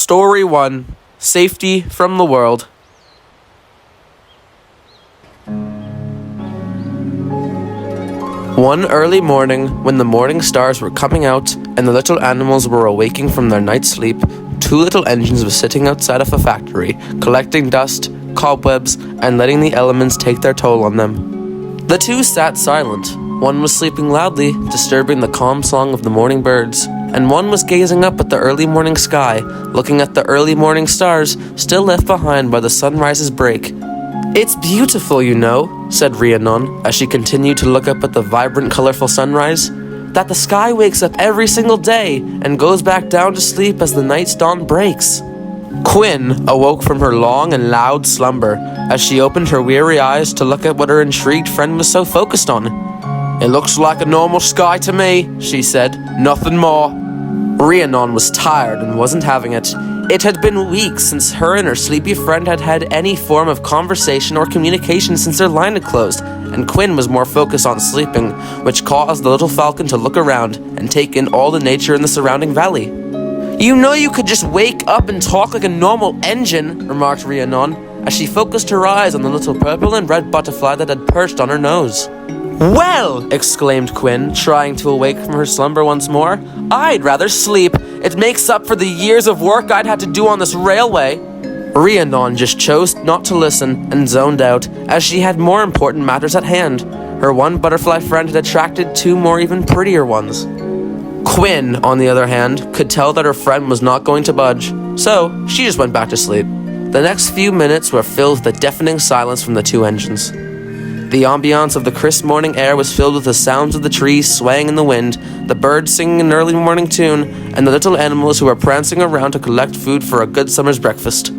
Story 1. Safety from the World. One early morning, when the morning stars were coming out and the little animals were awaking from their night's sleep, two little engines were sitting outside of a factory, collecting dust, cobwebs, and letting the elements take their toll on them. The two sat silent. One was sleeping loudly, disturbing the calm song of the morning birds, and one was gazing up at the early morning sky, looking at the early morning stars still left behind by the sunrise's break. "It's beautiful, you know," said Rhiannon, as she continued to look up at the vibrant, colorful sunrise, "that the sky wakes up every single day and goes back down to sleep as the night's dawn breaks." Quinn awoke from her long and loud slumber as she opened her weary eyes to look at what her intrigued friend was so focused on. "It looks like a normal sky to me," she said. "Nothing more." Rhiannon was tired and wasn't having it. It had been weeks since her and her sleepy friend had had any form of conversation or communication since their line had closed, and Quinn was more focused on sleeping, which caused the little falcon to look around and take in all the nature in the surrounding valley. "You know you could just wake up and talk like a normal engine," remarked Rhiannon, as she focused her eyes on the little purple and red butterfly that had perched on her nose. "Well," exclaimed Quinn, trying to awake from her slumber once more, "I'd rather sleep. It makes up for the years of work I'd had to do on this railway." Rhiannon just chose not to listen and zoned out, as she had more important matters at hand. Her one butterfly friend had attracted two more even prettier ones. Quinn, on the other hand, could tell that her friend was not going to budge, so she just went back to sleep. The next few minutes were filled with a deafening silence from the two engines. The ambiance of the crisp morning air was filled with the sounds of the trees swaying in the wind, the birds singing an early morning tune, and the little animals who were prancing around to collect food for a good summer's breakfast.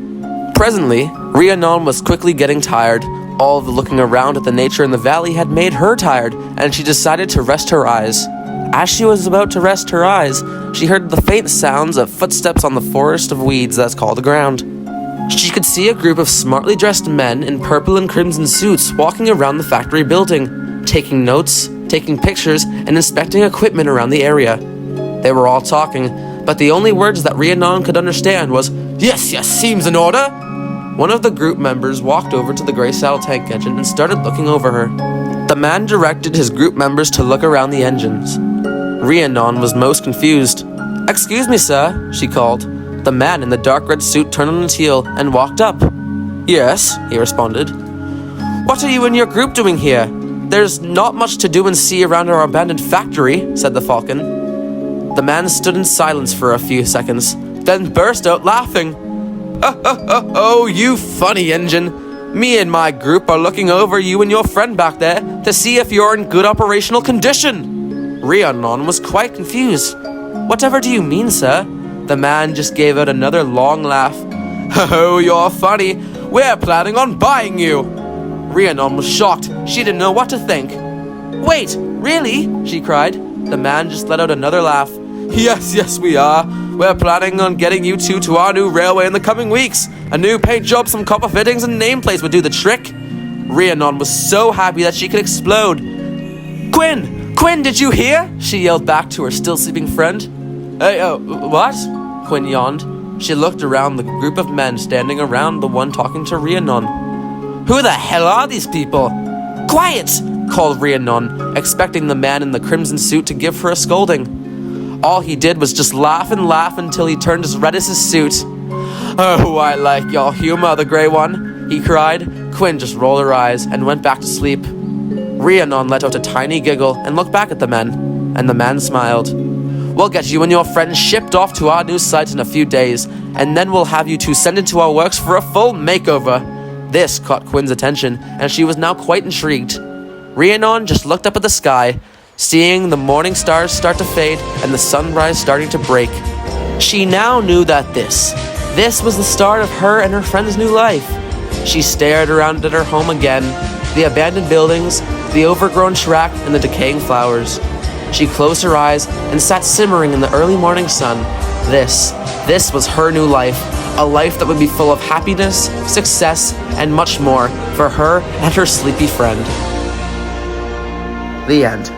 Presently, Rhiannon was quickly getting tired. All of the looking around at the nature in the valley had made her tired, and she decided to rest her eyes. As she was about to rest her eyes, she heard the faint sounds of footsteps on the forest of weeds that's called the ground. She could see a group of smartly dressed men in purple and crimson suits walking around the factory building, taking notes, taking pictures, and inspecting equipment around the area. They were all talking, but the only words that Rhiannon could understand was, Yes, seems in order." One of the group members walked over to the gray saddle tank engine and started looking over her. The man directed his group members to look around the engines. Rhiannon was most confused. "Excuse me, sir," she called. The man in the dark red suit turned on his heel and walked up. "Yes," he responded. "What are you and your group doing here? There's not much to do and see around our abandoned factory," said the falcon. The man stood in silence for a few seconds, then burst out laughing. Oh, you funny engine. Me and my group are looking over you and your friend back there to see if you're in good operational condition." Rhiannon was quite confused. "Whatever do you mean, sir?" The man just gave out another long laugh. "Oh, you're funny. We're planning on buying you." Rhiannon was shocked. She didn't know what to think. "Wait, really?" she cried. The man just let out another laugh. Yes, we are. We're planning on getting you two to our new railway in the coming weeks. A new paint job, some copper fittings, and nameplates would do the trick." Rhiannon was so happy that she could explode. Quinn, did you hear?" she yelled back to her still sleeping friend. "Hey, what?" Quinn yawned. She looked around the group of men standing around the one talking to Rhiannon. "Who the hell are these people?" "Quiet!" called Rhiannon, expecting the man in the crimson suit to give her a scolding. All he did was just laugh and laugh until he turned as red as his suit. "Oh, I like your humor, the gray one," he cried. Quinn just rolled her eyes and went back to sleep. Rhiannon let out a tiny giggle and looked back at the men, and the man smiled. "We'll get you and your friends shipped off to our new site in a few days, and then we'll have you two sent into our works for a full makeover." This caught Quinn's attention, and she was now quite intrigued. Rhiannon just looked up at the sky, seeing the morning stars start to fade and the sunrise starting to break. She now knew that this was the start of her and her friend's new life. She stared around at her home again, the abandoned buildings, the overgrown track, and the decaying flowers. She closed her eyes and sat simmering in the early morning sun. This was her new life, a life that would be full of happiness, success, and much more for her and her sleepy friend. The end.